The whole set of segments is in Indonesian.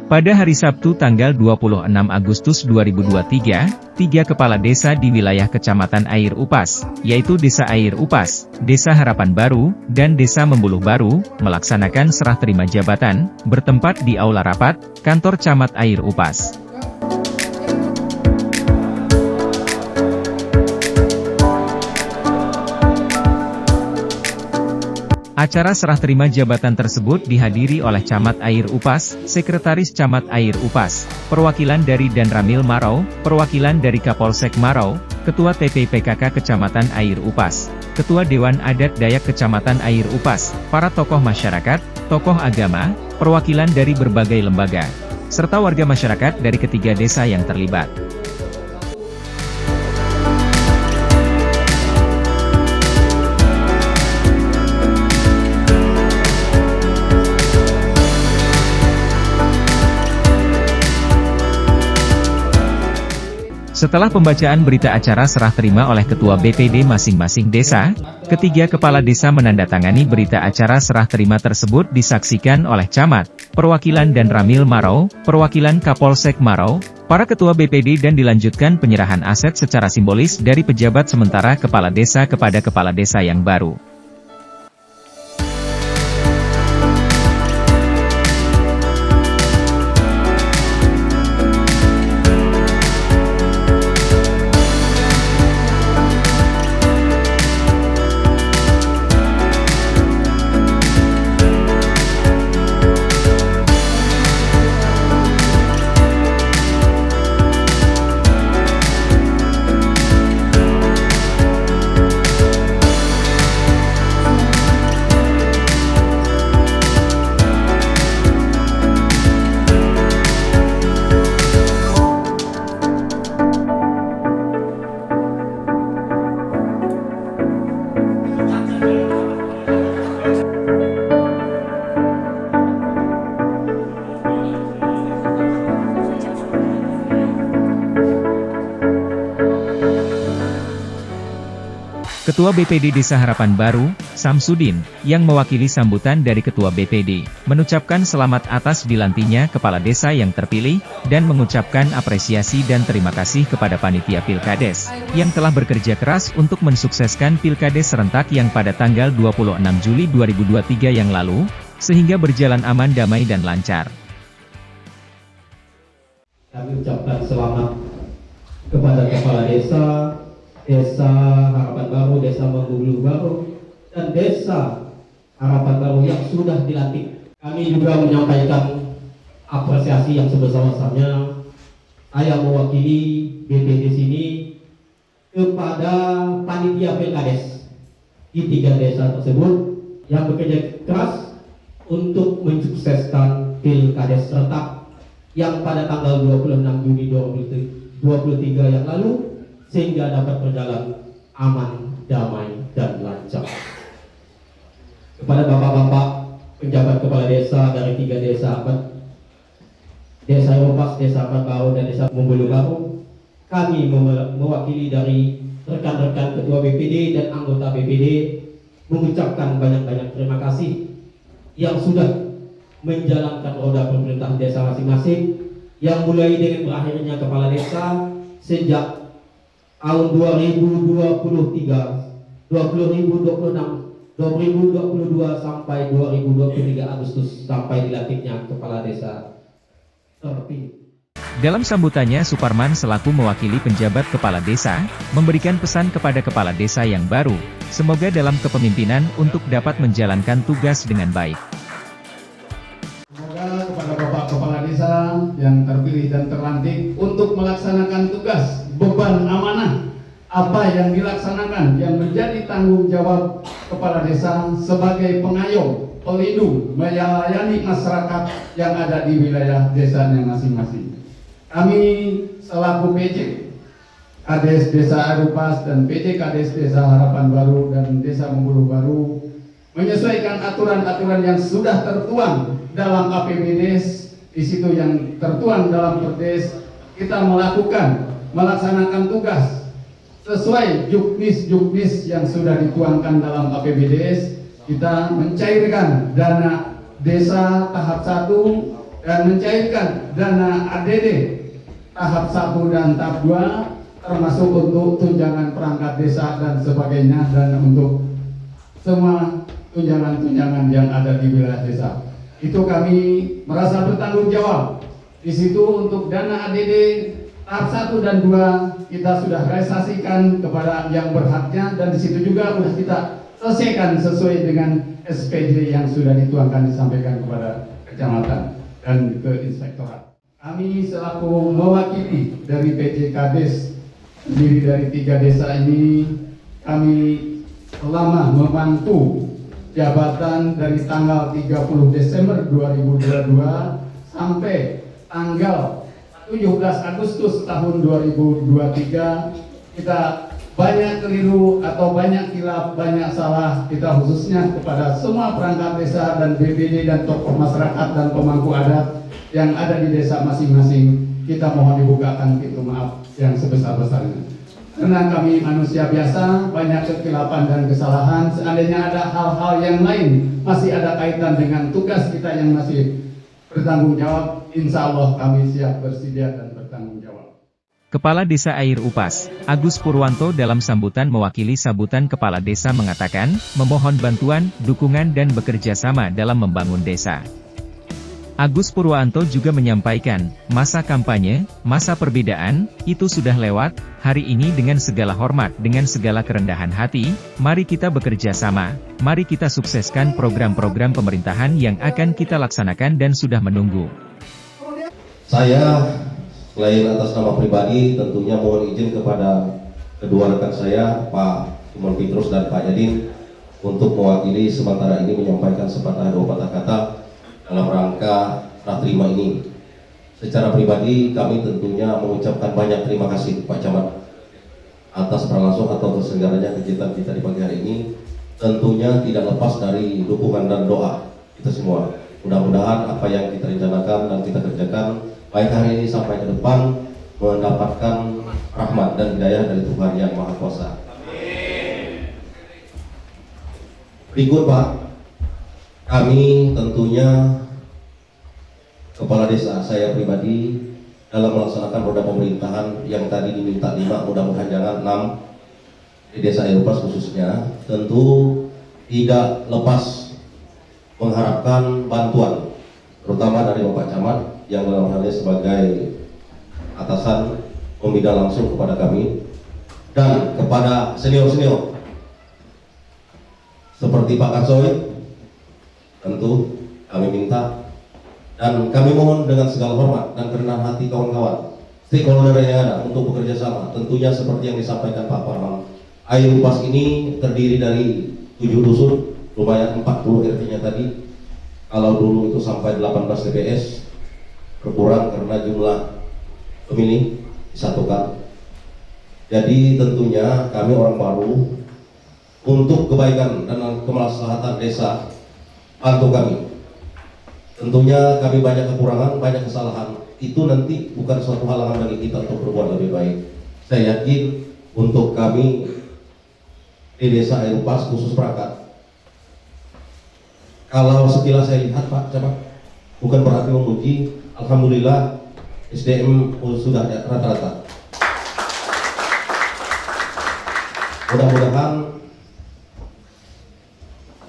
Pada hari Sabtu tanggal 26 Agustus 2023, 3 kepala desa di wilayah Kecamatan Air Upas, yaitu Desa Air Upas, Desa Harapan Baru, dan Desa Membuluh Baru, melaksanakan serah terima jabatan, bertempat di Aula Rapat, Kantor Camat Air Upas. Acara serah terima jabatan tersebut dihadiri oleh Camat Air Upas, Sekretaris Camat Air Upas, perwakilan dari Dan Ramil Marau, perwakilan dari Kapolsek Marau, Ketua TPPKK Kecamatan Air Upas, Ketua Dewan Adat Dayak Kecamatan Air Upas, para tokoh masyarakat, tokoh agama, perwakilan dari berbagai lembaga, serta warga masyarakat dari ketiga desa yang terlibat. Setelah pembacaan berita acara serah terima oleh Ketua BPD masing-masing desa, ketiga kepala desa menandatangani berita acara serah terima tersebut disaksikan oleh Camat, perwakilan Dan Ramil Marau, perwakilan Kapolsek Marau, para ketua BPD dan dilanjutkan penyerahan aset secara simbolis dari pejabat sementara kepala desa kepada kepala desa yang baru. Ketua BPD Desa Harapan Baru, Samsudin, yang mewakili sambutan dari Ketua BPD, mengucapkan selamat atas dilantiknya kepala desa yang terpilih, dan mengucapkan apresiasi dan terima kasih kepada Panitia Pilkades, yang telah bekerja keras untuk mensukseskan Pilkades serentak yang pada tanggal 26 Juli 2023 yang lalu, sehingga berjalan aman, damai dan lancar. Kami ucapkan selamat kepada kepala desa, Desa Harapan Baru, Desa Membuluh Baru, dan Desa Harapan Baru yang sudah dilantik. Kami juga menyampaikan apresiasi yang sebesar-besarnya. Saya mewakili BPD sini kepada panitia Pilkades di 3 desa tersebut yang bekerja keras untuk mensukseskan Pilkades serentak yang pada tanggal 26 Juni 2023 yang lalu, sehingga dapat berjalan aman, damai, dan lancar. Kepada bapak-bapak penjabat kepala desa dari 3 desa, Desa Upas, Desa Harapan Baru, dan Desa Membuluh Baru, kami mewakili dari rekan-rekan Ketua BPD dan anggota BPD mengucapkan banyak-banyak terima kasih yang sudah menjalankan roda pemerintahan desa masing-masing, yang mulai dengan berakhirnya kepala desa sejak tahun 2023, 2026, 2022 sampai 2023 Agustus sampai dilantiknya kepala desa terpilih. Dalam sambutannya, Suparman selaku mewakili penjabat kepala desa, memberikan pesan kepada kepala desa yang baru, semoga dalam kepemimpinan untuk dapat menjalankan tugas dengan baik. Semoga kepada Bapak Kepala Desa yang terpilih dan terlantik untuk melaksanakan tugas beban amanah apa yang dilaksanakan yang menjadi tanggung jawab kepala desa sebagai pengayom, pelindung, melayani masyarakat yang ada di wilayah desanya masing-masing. Kami selaku PJ Kades Desa Air Upas dan PJ Kades Desa Harapan Baru dan Desa Membuluh Baru menyesuaikan aturan-aturan yang sudah tertuang dalam APBDes, di situ yang tertuang dalam Perdes, kita melaksanakan tugas sesuai juknis yang sudah dituangkan dalam APBDes. Kita mencairkan dana desa tahap 1, dan mencairkan dana ADD tahap 1 dan tahap 2, termasuk untuk tunjangan perangkat desa dan sebagainya, dan untuk semua tunjangan-tunjangan yang ada di wilayah desa. Itu kami merasa bertanggung jawab. Di situ untuk dana ADD tahap 1 dan 2 kita sudah realisasikan kepada yang berhaknya, dan di situ juga sudah kita selesaikan sesuai dengan SPJ yang sudah dituangkan disampaikan kepada kecamatan dan ke inspektorat. Kami selaku mewakili dari PJ Kades terdiri dari 3 desa ini, kami selama membantu jabatan dari tanggal 30 Desember 2022 sampai tanggal 17 Agustus tahun 2023, kita banyak keliru atau banyak kilap, banyak salah kita, khususnya kepada semua perangkat desa dan BPD dan tokoh masyarakat dan pemangku adat yang ada di desa masing-masing. Kita mohon dibukakan pintu maaf yang sebesar-besarnya. Karena kami manusia biasa, banyak kekilapan dan kesalahan. Seandainya ada hal-hal yang lain masih ada kaitan dengan tugas kita yang masih bertanggung jawab, insya Allah kami siap bersedia dan bertanggung jawab. Kepala Desa Air Upas, Agus Purwanto dalam sambutan mewakili sambutan Kepala Desa mengatakan, memohon bantuan, dukungan dan bekerja sama dalam membangun desa. Agus Purwanto juga menyampaikan, masa kampanye, masa perbedaan, itu sudah lewat. Hari ini dengan segala hormat, dengan segala kerendahan hati, mari kita bekerja sama, mari kita sukseskan program-program pemerintahan yang akan kita laksanakan dan sudah menunggu. Saya, selain atas nama pribadi, tentunya mohon izin kepada kedua rekan saya, Pak Imon Petrus dan Pak Yadin, untuk mewakili sementara ini menyampaikan sepatah dua patah kata dalam rangka serah terima ini. Secara pribadi kami tentunya mengucapkan banyak terima kasih Pak Camat atas berlangsung atau terselenggaranya kegiatan kita di pagi hari ini. Tentunya tidak lepas dari dukungan dan doa kita semua. Mudah-mudahan apa yang kita rencanakan dan kita kerjakan baik hari ini sampai ke depan mendapatkan rahmat dan hidayah dari Tuhan Yang Maha Kuasa. Berikut Pak, kami tentunya Kepala Desa, saya pribadi dalam melaksanakan roda pemerintahan yang tadi diminta 5, mudah-mudahan jangan 6 di Desa Air Upas khususnya, tentu tidak lepas mengharapkan bantuan terutama dari Bapak Camat yang dalam hal ini sebagai atasan membina langsung kepada kami dan kepada senior-senior seperti Pak Karsoy. Tentu kami minta dan kami mohon dengan segala hormat dan kerendahan hati kawan-kawan stakeholder yang ada untuk bekerja sama. Tentunya seperti yang disampaikan Pak Parman, Air Upas ini terdiri dari 7 dusun, lumayan 40 RT-nya tadi. Kalau dulu itu sampai 18 TPS, berkurang karena jumlah pemilih disatukan. Jadi tentunya kami orang baru, untuk kebaikan dan kemaslahatan desa, bantu kami. Tentunya kami banyak kekurangan, banyak kesalahan. Itu nanti bukan suatu halangan bagi kita untuk berbuat lebih baik. Saya yakin untuk kami di Desa Air Upas khusus perangkat, kalau sekilas saya lihat Pak Camat, bukan berarti memuji, alhamdulillah SDM sudah rata-rata. Mudah-mudahan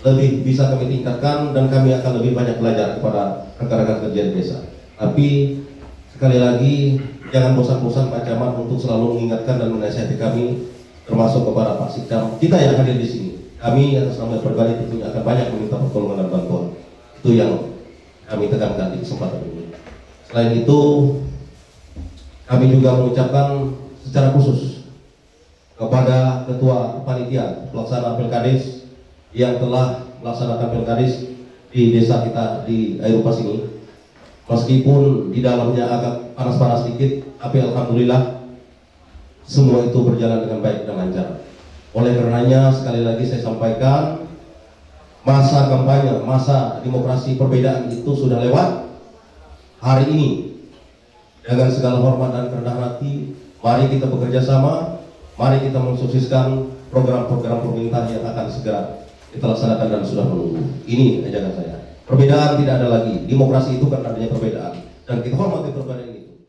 lebih bisa kami tingkatkan dan kami akan lebih banyak belajar kepada rekan-rekan kerja di desa. Tapi sekali lagi jangan bosan-bosan Pak Camat untuk selalu mengingatkan dan menasihati kami, termasuk kepada Pak Sikam, kita yang hadir di sini. Kami atas nama pribadi tentunya akan banyak meminta pertolongan dan bantuan. Itu yang kami tekankan di kesempatan ini. Selain itu, kami juga mengucapkan secara khusus kepada Ketua Panitia Pelaksana Pilkades yang telah melaksanakan Pilkades di desa kita di Air Upas ini. Meskipun di dalamnya agak panas-panas sedikit, tapi alhamdulillah semua itu berjalan dengan baik dan lancar. Oleh karenanya sekali lagi saya sampaikan, masa kampanye, masa demokrasi perbedaan itu sudah lewat. Hari ini dengan segala hormat dan kerendahan hati, mari kita bekerja sama, mari kita mensukseskan program-program pemerintah yang akan segera kita laksanakan dan sudah menunggu. Ini ajakan saya. Perbedaan tidak ada lagi. Demokrasi itu kan adanya perbedaan, dan kita hormati perbedaan itu.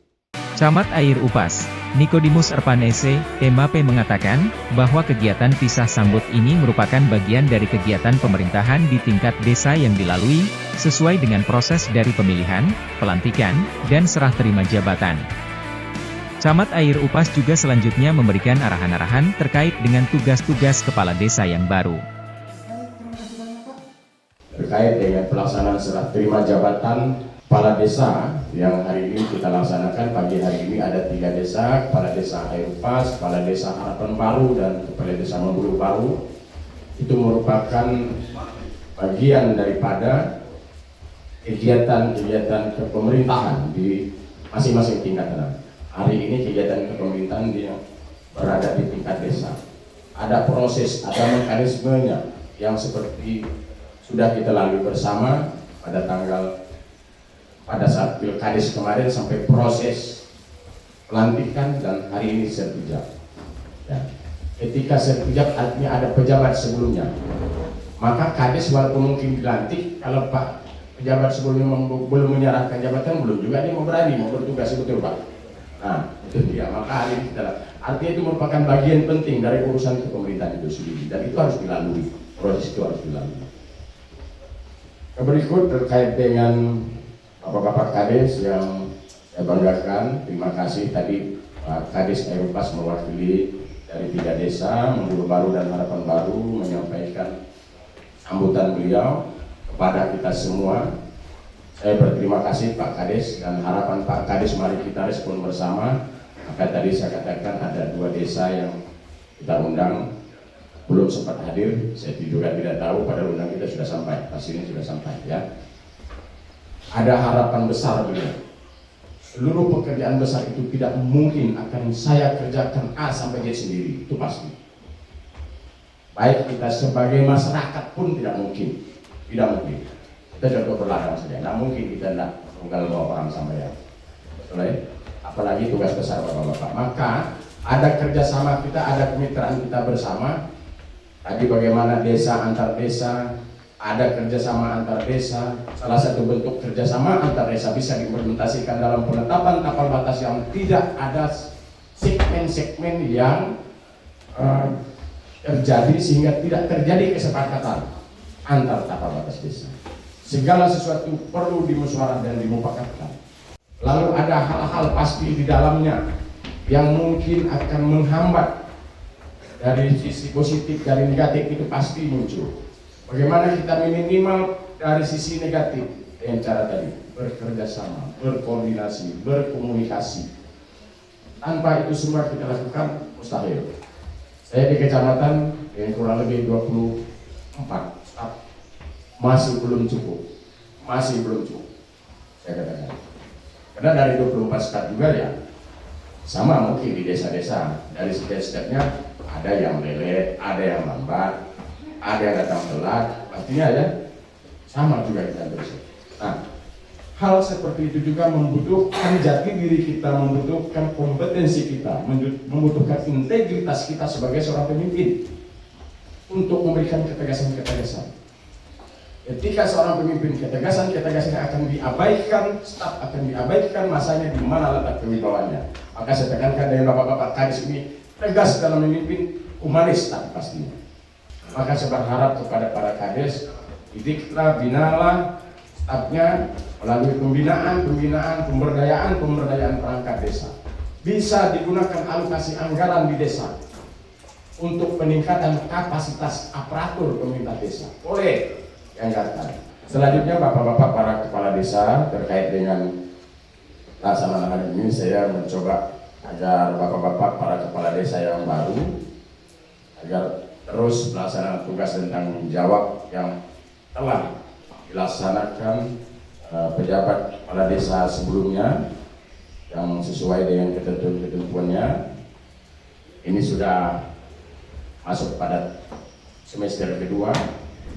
Camat Air Upas, Nikodemus Erpanese, MAP mengatakan, bahwa kegiatan pisah sambut ini merupakan bagian dari kegiatan pemerintahan di tingkat desa yang dilalui, sesuai dengan proses dari pemilihan, pelantikan, dan serah terima jabatan. Camat Air Upas juga selanjutnya memberikan arahan-arahan terkait dengan tugas-tugas kepala desa yang baru. Terkait dengan pelaksanaan serah terima jabatan kepala desa yang hari ini kita laksanakan. Pagi hari ini ada 3 desa, kepala desa Air Upas, kepala desa Harapan Baru, dan kepala desa Membulu Baru. Itu merupakan bagian daripada kegiatan-kegiatan kepemerintahan di masing-masing tingkatan. Hari ini kegiatan kepemerintahan yang berada di tingkat desa. Ada proses, ada mekanismenya yang seperti sudah kita lalui bersama pada saat Pilkades kemarin sampai proses pelantikan, dan hari ini sertijab. Ya. Ketika sertijab artinya ada pejabat sebelumnya, maka Kades walaupun mungkin dilantik, kalau Pak pejabat sebelumnya belum menyerahkan jabatan, belum juga dia mau berani mau bertugas, betul Pak. Nah itu dia, maka hari ini kita artinya itu merupakan bagian penting dari urusan kepemerintahan itu sendiri, dan itu harus dilalui, proses itu harus dilalui. Berikut terkait dengan Bapak-Bapak Kades yang saya banggakan, terima kasih tadi Pak Kades Air Upas mewakili dari 3 desa, Membulu Baru dan Harapan Baru, menyampaikan sambutan beliau kepada kita semua. Saya berterima kasih Pak Kades, dan harapan Pak Kades mari kita respon bersama. Maka tadi saya katakan ada 2 desa yang kita undang, belum sempat hadir, saya juga tidak tahu, padahal undang kita sudah sampai, hasilnya sudah sampai ya. Ada harapan besar beliau. Seluruh pekerjaan besar itu tidak mungkin akan saya kerjakan A sampai Z sendiri, itu pasti. Baik kita sebagai masyarakat pun tidak mungkin, Kita contoh berladang saja, tidak mungkin kita tidak tunggal bawa orang sampai ya. Betul ya? Apalagi tugas besar Bapak-Bapak. Maka ada kerjasama kita, ada kemitraan kita bersama. Tadi bagaimana desa antar desa, ada kerjasama antar desa. Salah satu bentuk kerjasama antar desa bisa diimplementasikan dalam penetapan tapal batas yang tidak ada segmen-segmen yang terjadi, sehingga tidak terjadi kesepakatan antar tapal batas desa. Segala sesuatu perlu dimusyawarahkan dan dimufakatkan. Lalu ada hal-hal pasti di dalamnya yang mungkin akan menghambat. Dari sisi positif, dari negatif itu pasti muncul. Bagaimana kita minimal dari sisi negatif dengan cara tadi bekerja sama, berkoordinasi, berkomunikasi. Tanpa itu semua kita lakukan mustahil. Saya di kecamatan yang kurang lebih 24 staf masih belum cukup, saya katakan. Karena dari 24 staf juga ya sama mungkin di desa-desa, dari setiap-setiapnya ada yang lelet, ada yang lambat, ada yang datang telat, artinya ya sama juga kita terus. Nah, hal seperti itu juga membutuhkan jati diri kita, membutuhkan kompetensi kita, membutuhkan integritas kita sebagai seorang pemimpin untuk memberikan ketegasan-ketegasan. Ketika seorang pemimpin ketegasan-ketegasan akan diabaikan, staf akan diabaikan, masanya di mana letak kewibawaannya. Maka saya tekankan dari Bapak-Bapak Kades ini tegas dalam memimpin, humanis tapi pastinya. Maka saya berharap kepada para Kades, didiklah, binalah stafnya melalui pemberdayaan perangkat desa. Bisa digunakan alokasi anggaran di desa untuk peningkatan kapasitas aparatur pemerintah desa. Oleh yang kata. Selanjutnya Bapak-Bapak para kepala desa, terkait dengan pelaksanaan hari ini saya mencoba agar Bapak-Bapak para kepala desa yang baru agar terus melaksanakan tugas dan tanggung jawab yang telah dilaksanakan pejabat kepala desa sebelumnya yang sesuai dengan ketentuan-ketentuannya. Ini sudah masuk pada semester kedua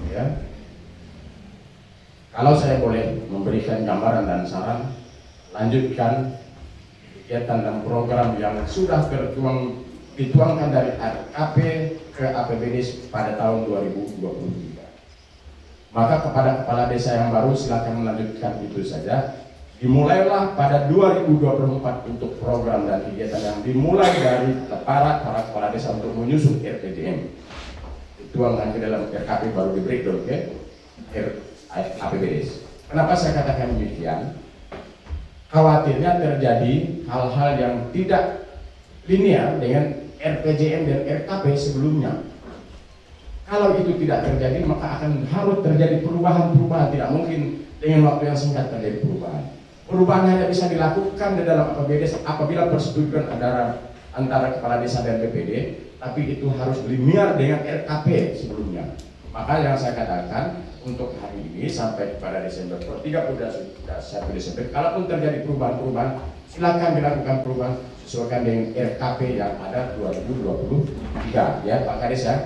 ya. Kalau saya boleh memberikan gambaran dan saran, lanjutkan kegiatan dan program yang sudah dituangkan dari RKP ke APBD pada tahun 2023. Maka kepada kepala desa yang baru silakan melanjutkan itu saja. Dimulailah pada 2024 untuk program dan kegiatan yang dimulai dari para kepala desa untuk menyusun RPJM. Dituangkan ke dalam RKP baru di breakdown ke APBDes. Kenapa saya katakan demikian? Khawatirnya terjadi hal-hal yang tidak linear dengan RPJM dan RKP sebelumnya. Kalau itu tidak terjadi, maka akan harus terjadi perubahan-perubahan. Tidak mungkin dengan waktu yang singkat terjadi perubahan. Perubahan hanya bisa dilakukan di dalam APBDes apabila persetujuan antara kepala desa dan BPD, tapi itu harus linear dengan RKP sebelumnya. Maka yang saya katakan untuk hari ini sampai pada Desember 31 Desember, kalaupun terjadi perubahan-perubahan, silakan dilakukan perubahan sesuaikan dengan RKP yang ada 2023 ya Pak Kades ya.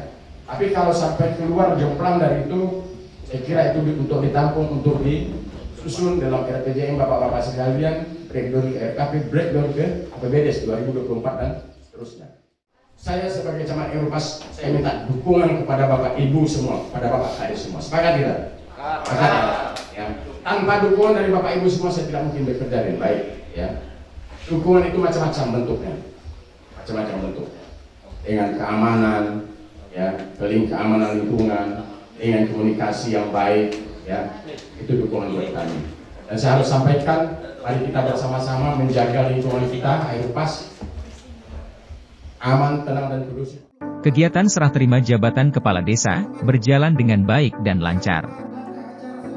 Tapi kalau sampai keluar jomplang dari itu, saya kira itu untuk ditampung, untuk disusun dalam RPJM Bapak-Bapak sekalian, breakdown ke RKP, breakdown ke APBDes 2024 dan seterusnya. Saya sebagai camat Erupas, saya minta dukungan kepada Bapak Ibu semua, kepada Bapak Kades semua. Sepakat tidak? Sepakat ya. Tanpa dukungan dari Bapak Ibu semua, saya tidak mungkin bekerja dengan baik ya. Dukungan itu macam-macam bentuknya, macam-macam bentuk. Dengan keamanan, ya, keamanan lingkungan, dengan komunikasi yang baik, ya, itu dukungan buat kami. Dan saya harus sampaikan, mari kita bersama-sama menjaga lingkungan kita, Erupas, aman, tenang, dan kondusif. Kegiatan serah terima jabatan kepala desa berjalan dengan baik dan lancar.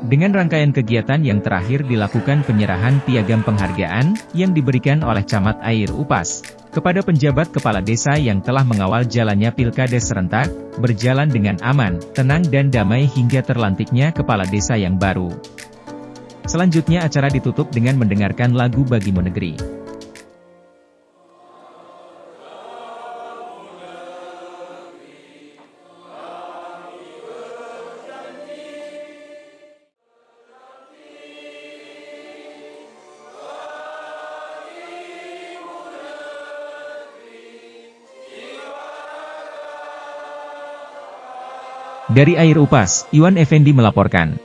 Dengan rangkaian kegiatan yang terakhir dilakukan penyerahan piagam penghargaan yang diberikan oleh Camat Air Upas kepada penjabat kepala desa yang telah mengawal jalannya Pilkada serentak, berjalan dengan aman, tenang dan damai hingga terlantiknya kepala desa yang baru. Selanjutnya acara ditutup dengan mendengarkan lagu Bagimu Negeri. Dari Air Upas, Iwan Effendi melaporkan.